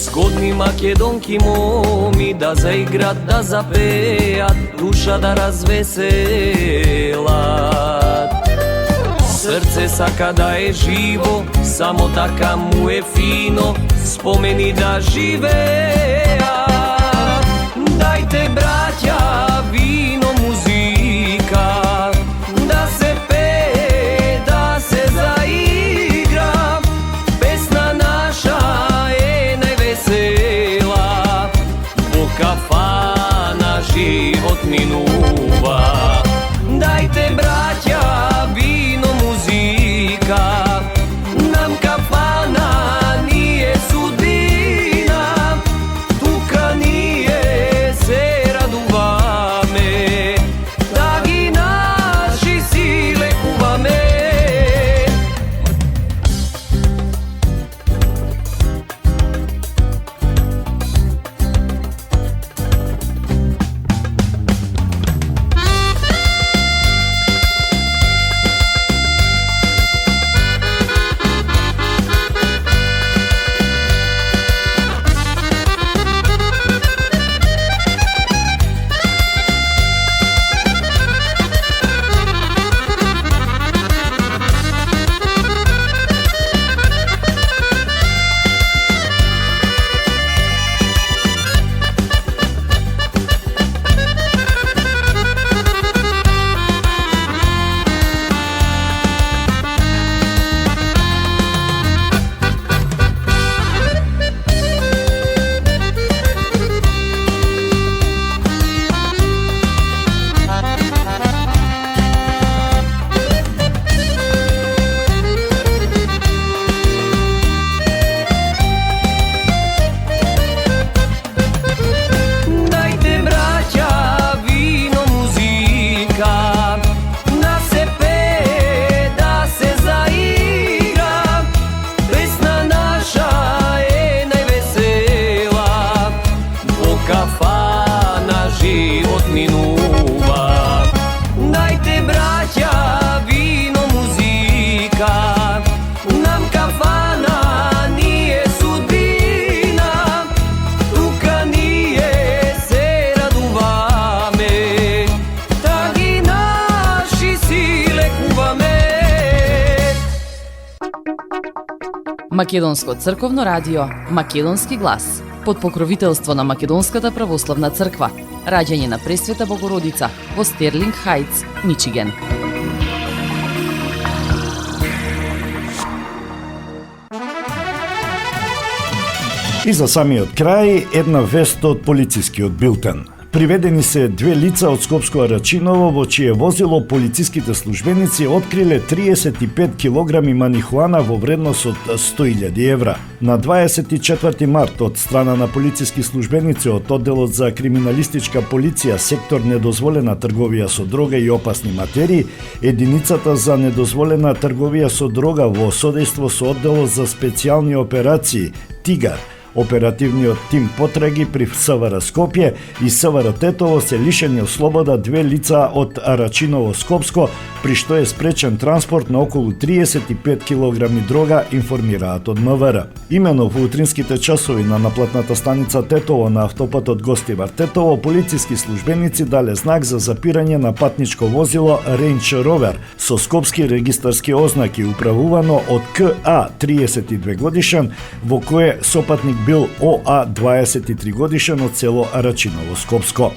Згодни македонки моми да заиграт, да запеат, душа да развеселат. Срце сака да е живо, само така му е фино, спомени да живеат. Дајте, браќа, вино, музика, да се пее, да се заигра. Песна наша е највесела, во кафана живот минува. Дајте, браќа, вино, музика, нам кафана ние судбина, тука ние се радуваме, да ги наши си лекуваме. Дајте, браќа, вино, музика, да се пее, да се заигра. Песна наша е највесела, во кафана живот минува. Дајте, браќа, вино, музика, нам кафана ние судбина, тука ние се радуваме, да ги наши си лекуваме. Македонско црковно радио, Македонски глас, под покровителство на Македонската православна црква. Раѓање на Пресвета Богородица во Стерлинг Хајтс, Мичиген. И за самиот крај, една вест од полицискиот билтен. Приведени се две лица од Скопско Рачиново, во чие возило полициските службеници откриле 35 килограми манихуана во вредност од 100.000 евра. На 24 март од страна на полициски службеници од одделот за криминалистичка полиција сектор недозволена трговија со дрога и опасни материи, единицата за недозволена трговија со дрога во содејство со одделот за специјални операции Тигар Оперативниот тим потраги при СВР Скопје и СВР Тетово се лишени од слобода две лица од Арачиново Скопско, при што е спречен транспорт на околу 35 килограми дрога, информираат од МВР. Имено во утринските часови на наплатната станица Тетово на автопатот Гостивар Тетово, полициски службеници дале знак за запирање на патничко возило Range Rover со скопски регистарски ознаки, управувано од КА 32 годишен, во кое сопатник бил ОА 23 годишен од село Арачиново Скопско.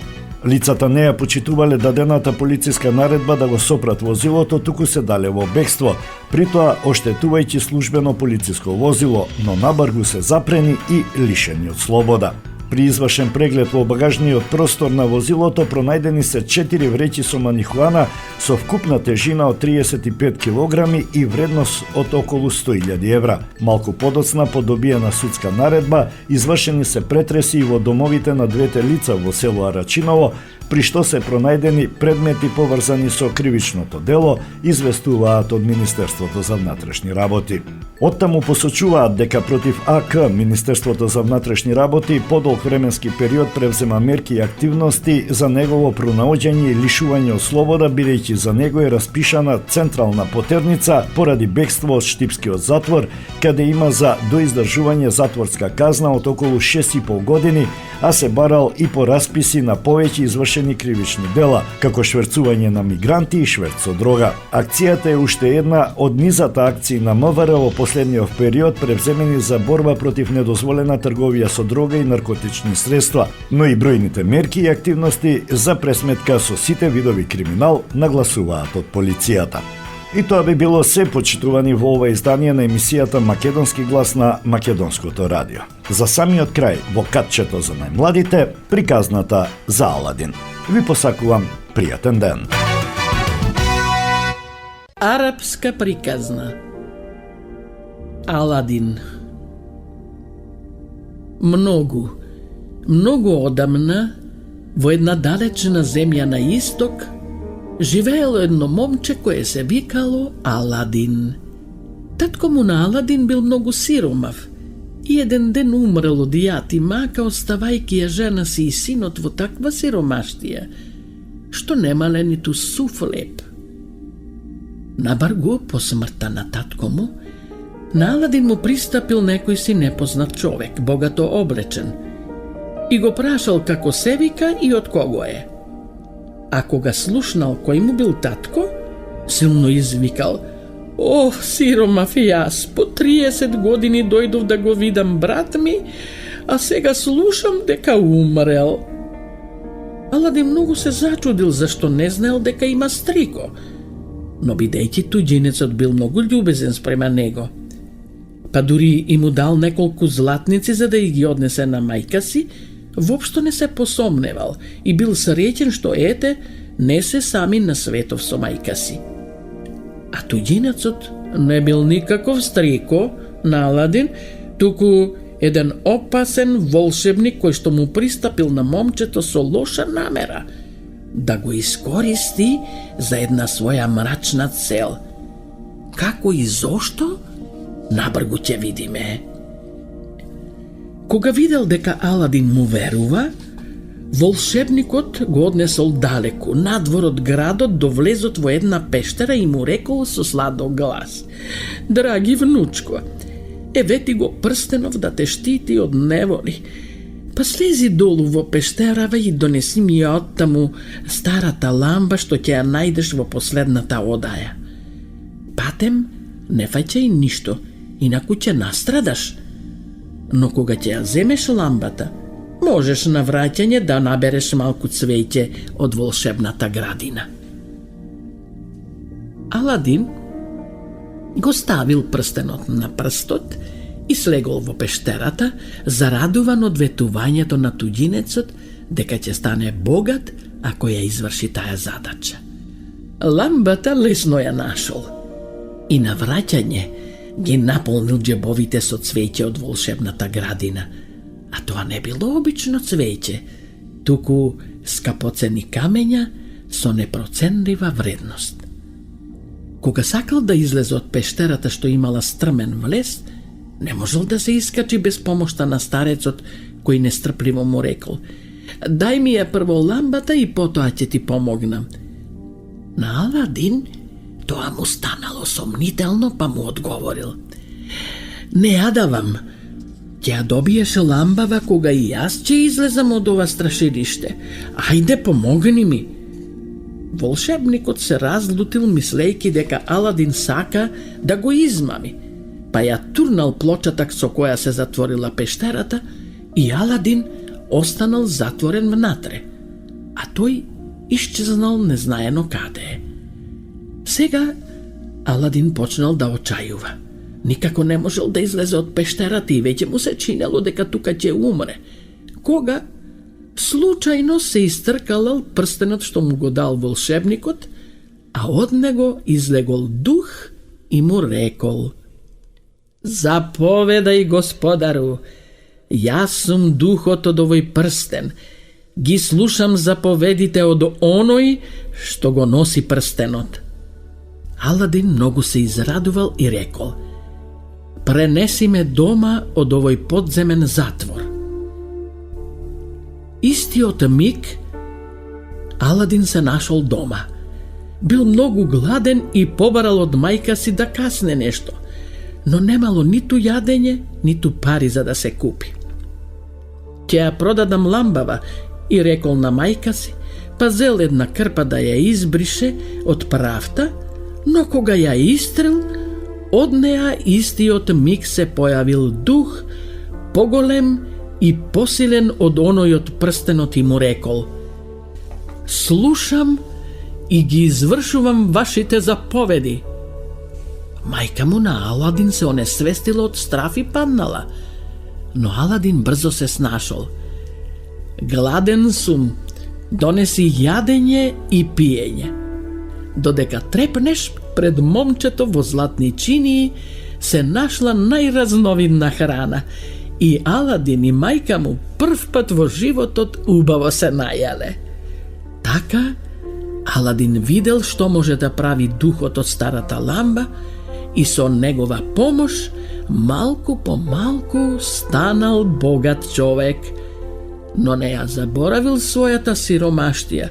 Лицата не ја почитувале дадената полициска наредба да го сопрат возилото, туку се дале во бегство, притоа оштетувајќи службено полициско возило, но набргу се запрени и лишени од слобода. При извршен преглед во багажниот простор на возилото пронајдени се 4 вреќи со манихуана со вкупна тежина од 35 килограми и вредност од околу 100.000 евра. Малку подоцна по добиена судска наредба извршени се претреси и во домовите на двете лица во село Арачиново, при што се пронајдени предмети поврзани со кривичното дело, известуваат од Министерството за внатрешни работи. Оттаму посочуваат дека против АК Министерството за внатрешни работи подолг временски период превзема мерки и активности за негово пронаоѓање и лишување од слобода, бидејќи за него е распишана централна потерница поради бегство од Штипскиот затвор, каде има за доиздржување затворска казна од околу 6,5 години, а се барал и по расписи на повеќе извршени кривични дела, како шверцување на мигранти и шверц со дрога. Акцијата е уште една од низата акции на МВР во последниот период превземени за борба против недозволена трговија со дрога и наркотични средства, но и бројните мерки и активности за пресметка со сите видови криминал, нагласуваат од полицијата. И тоа би било се, почитувани, во ова издание на емисијата Македонски глас на Македонското радио. За самиот крај, во катчето за најмладите, приказната за Аладин. Ви посакувам пријатен ден. Арапска приказна. Аладин. Многу одамна, во една далечна земја на исток, живеело едно момче кое се викало Аладин. Татко му на Аладин бил многу сиромав и еден ден умрел од јад и мака, оставајќи ја жена си и синот во таква сиромаштија, што немале ниту сув леп. Набаргу по смртта на татко му, на Аладин му пристапил некој си непознат човек, богато облечен, и го прашал како се вика и од кого е. А кога слушнал кој му бил татко, силно извикал: "О, сиромав и јас, по 30 години дојдов да го видам брат ми, а сега слушам дека умрел." Аладин многу се зачудил зашто не знаел дека има стрико, но бидејќи туѓинецот бил многу љубезен спрема него, па дури и му дал неколку златници за да ги однесе на мајка си, воопшто не се посомневал и бил среќен што ете, не се сами на светов со мајка си. А туѓинецот не бил никаков стрико на Аладин, туку еден опасен волшебник кој што му пристапил на момчето со лоша намера, да го искористи за една своја мрачна цел. Како и зошто? Набргу ќе видиме. Кога видел дека Аладин му верува, волшебникот го однесол далеку, надвор од градот, до влезот во една пештера и му рекол со сладок глас: "Драги внучко, еве ти го прстенов да те штити од неволи. Па слези долу во пештерава и донеси ми ја оттаму старата ламба што ќе ја најдеш во последната одаја. Патем не фаќај ништо, инаку ќе настрадаш. Но кога ќе ја земеш ламбата, можеш на враќање да набереш малку цвеќе од волшебната градина." Аладин го ставил прстенот на прстот и слегол во пештерата, зарадуван од ветувањето на туѓинецот дека ќе стане богат ако ја изврши таа задача. Ламбата лесно ја нашол и на враќање ги наполнил џебовите со цвеќе од волшебната градина, а тоа не било обично цвеќе, туку скапоцени камења со непроценлива вредност. Кога сакал да излезе од пештерата што имала стрмен влез, Не можел да се искачи без помошта на старецот, кој нестрпливо му рекол: "Дај ми ја прво ламбата и потоа ќе ти помогнам." На Аладин тоа му станало сомнително, па му одговорил: "Не ја давам. Ќе ја добиеш ламбава кога и јас ќе излезам од ова страшилиште. Ајде, помогни ми." Волшебникот се разлутил мислејќи дека Аладин сака да го измами, па ја турнал плочата со која се затворила пештерата и Аладин останал затворен внатре, а тој исчезнал незнаено каде е. Сега Аладин почнал да очајува. Никако не можел да излезе од пештерата и веќе му се чинело дека тука ќе умре, кога случајно се истркалал прстенот што му го дал волшебникот, а од него излегол дух и му рекол: "Заповедај, господару, јас сум духот од овој прстен. Ги слушам заповедите од оној што го носи прстенот." Аладин многу се израдувал и рекол: "Пренеси ме дома од овој подземен затвор." Истиот миг Аладин се нашол дома. Бил многу гладен и побарал од мајка си да касне нешто, но немало ниту јадење, ниту пари за да се купи. "Ќе ја продадам ламбава", и рекол на мајка си, па зел една крпа да ја избрише од правта, но кога ја истрел, од неа истиот миг се појавил дух, поголем и посилен од оној од прстенот и му рекол: "Слушам и ги извршувам вашите заповеди." Мајка му на Аладин се онесвестила од страф и паднала, но Аладин брзо се снашол. "Гладен сум, донеси јадење и пиење." Додека трепнеш пред момчето во златни чинии, се нашла најразновидна храна и Аладин и мајка му прв пат во животот убаво се најале. Така, Аладин видел што може да прави духот од старата ламба и со негова помош малку по малку станал богат човек, но не ја заборавил својата сиромаштија,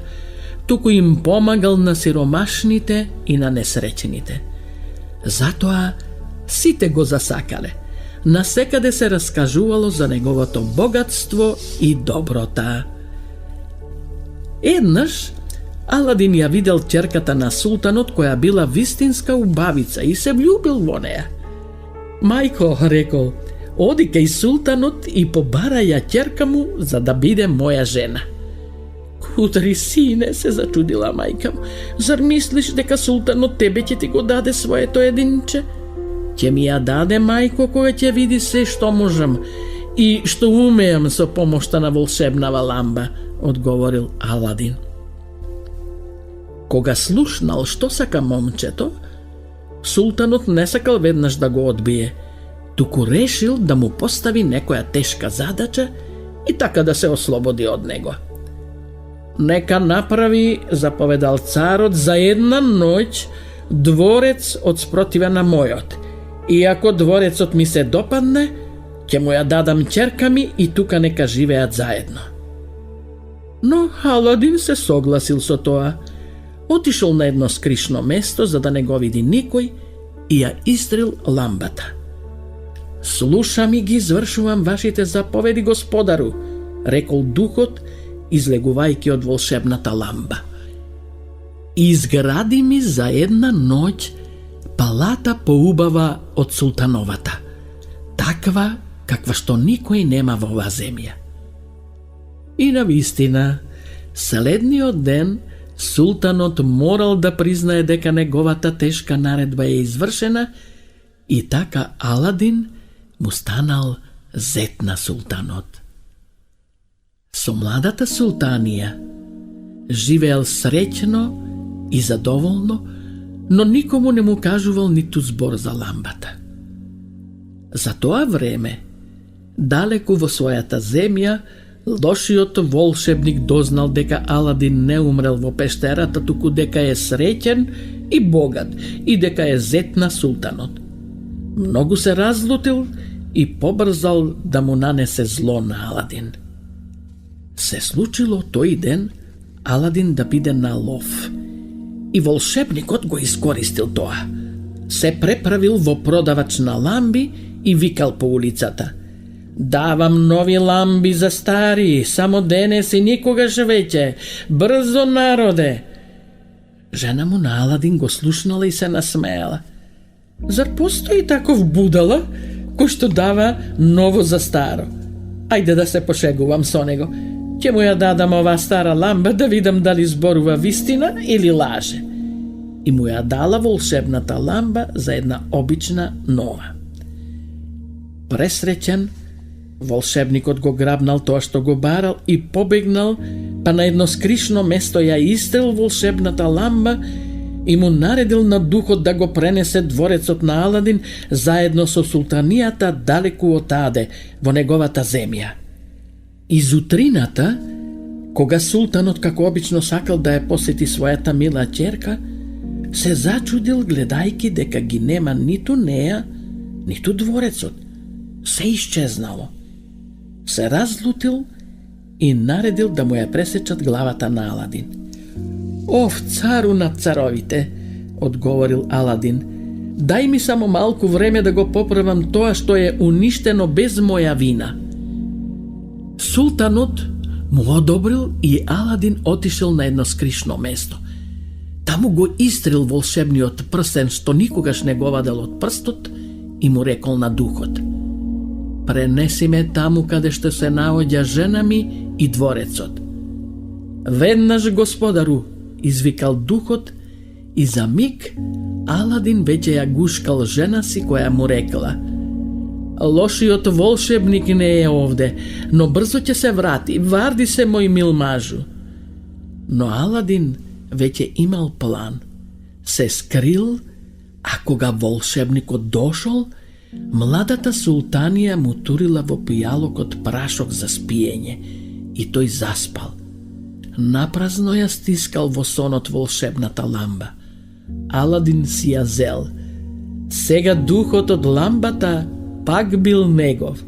туку им помагал на сиромашните и на несреќените. Затоа сите го засакале. Насекаде се раскажувало за неговото богатство и доброта. Еднаш Аладин ја видел ќерката на султанот која била вистинска убавица и се влюбил во неа. "Мајко," рекол, "оди кај султанот и побара ја ќерка му за да биде моја жена." "Кудри, сине," се зачудила мајка му, "зар мислиш дека султанот тебе ќе ти го даде своето единче?" "Ќе ми ја даде, мајко, кога ќе види се што можам и што умеам со помошта на волшебнава ламба," одговорил Аладин. Кога слушнал што сака момчето, султанот не сакал веднаш да го одбие, туку решил да му постави некоја тешка задача и така да се ослободи од него. "Нека направи," заповедал царот, "за една ноќ дворец од спротива на мојот. И ако дворецот ми се допадне, ќе му ја дадам ќерка ми и тука нека живеат заедно." Но Аладин се согласил со тоа. Отишол на едно скришно место за да не го види никој и ја истрел ламбата. "Слушам и ги извршувам вашите заповеди, господару," рекол духот, излегувајќи од волшебната ламба. "Изгради ми за една ноќ палата поубава од султановата, таква каква што никој нема во оваа земја." И навистина, следниот ден султанот морал да признае дека неговата тешка наредба е извршена и така Аладин му станал зет на султанот. Со младата султанија живеел среќно и задоволно, но никому не му кажувал ниту збор за ламбата. За тоа време, далеку во својата земја, лошиот волшебник дознал дека Аладин не умрел во пештерата, туку дека е среќен и богат и дека е зет на султанот. Многу се разлутил и побрзал да му нанесе зло на Аладин. Се случило тој ден Аладин да биде на лов. И волшебникот го искористил тоа. Се преправил во продавач на ламби и викал по улицата: "Давам нови ламби за стари, само денес и никогаш веќе. Брзо, народе!" Жена му на Аладин го слушнала и се насмеала. "Зар постои таков будала кој што дава ново за старо? Ајде да се пошегувам со него. Ќе му ја дадам оваа стара ламба да видам дали зборува вистина или лаже." И му ја дала волшебната ламба за една обична нова. Пресреќен, волшебникот го грабнал тоа што го барал и побегнал, па на едно скришно место ја истрел волшебната ламба и му наредил на духот да го пренесе дворецот на Аладин заедно со султанијата далеку отаде, во неговата земја. Изутрината, кога султанот како обично сакал да ја посети својата мила ќерка, се зачудил гледајки дека ги нема ниту неа, ниту дворецот. Се исчезнало. Се разлутил и наредил да му ја пресечат главата на Аладин. "Ов, цару над царовите," одговорил Аладин, "дај ми само малку време да го поправам тоа што е уништено без моја вина." Султанот му одобрил и Аладин отишел на едно скришно место. Таму го истрил волшебниот прстен што никогаш не го вадел од прстот и му рекол на духот: "Пренеси ме таму каде што се наоѓа жена ми и дворецот." "Веднаш, господару," извикал духот и за миг Аладин веќе ја гушкал жена си која му рекла: "Лошиот волшебник не е овде, но брзо ќе се врати, варди се, мој мил мажу." Но Аладин веќе имал план. Се скрил, а кога волшебникот дошол, младата султанија му турила во пијалокот прашок за спиење и тој заспал. Напразно ја стискал во сонот волшебната ламба. Аладин си ја зел. Сега духот од ламбата пак бил негов.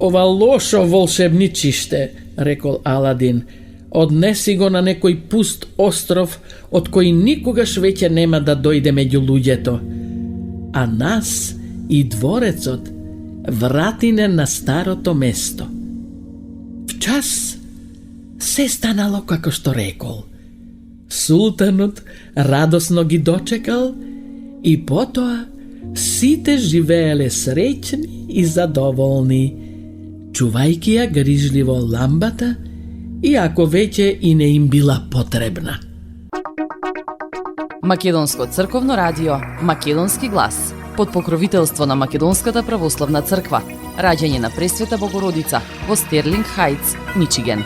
"Ова лошо волшебничиште," рекол Аладин, "однеси го на некој пуст остров од кој никогаш веќе нема да дојде меѓу луѓето. А нас и дворецот вратине на старото место." Вчас се станало како што рекол. Султанот радосно ги дочекал и потоа сите живееле среќни и задоволни, чувајќи ја грижливо ламбата, иако веќе и не им била потребна. Македонско црковно радио, Македонски глас, под покровителство на Македонската православна црква, раѓање на Пресвета Богородица во Стерлинг Хајтс, Мичиген.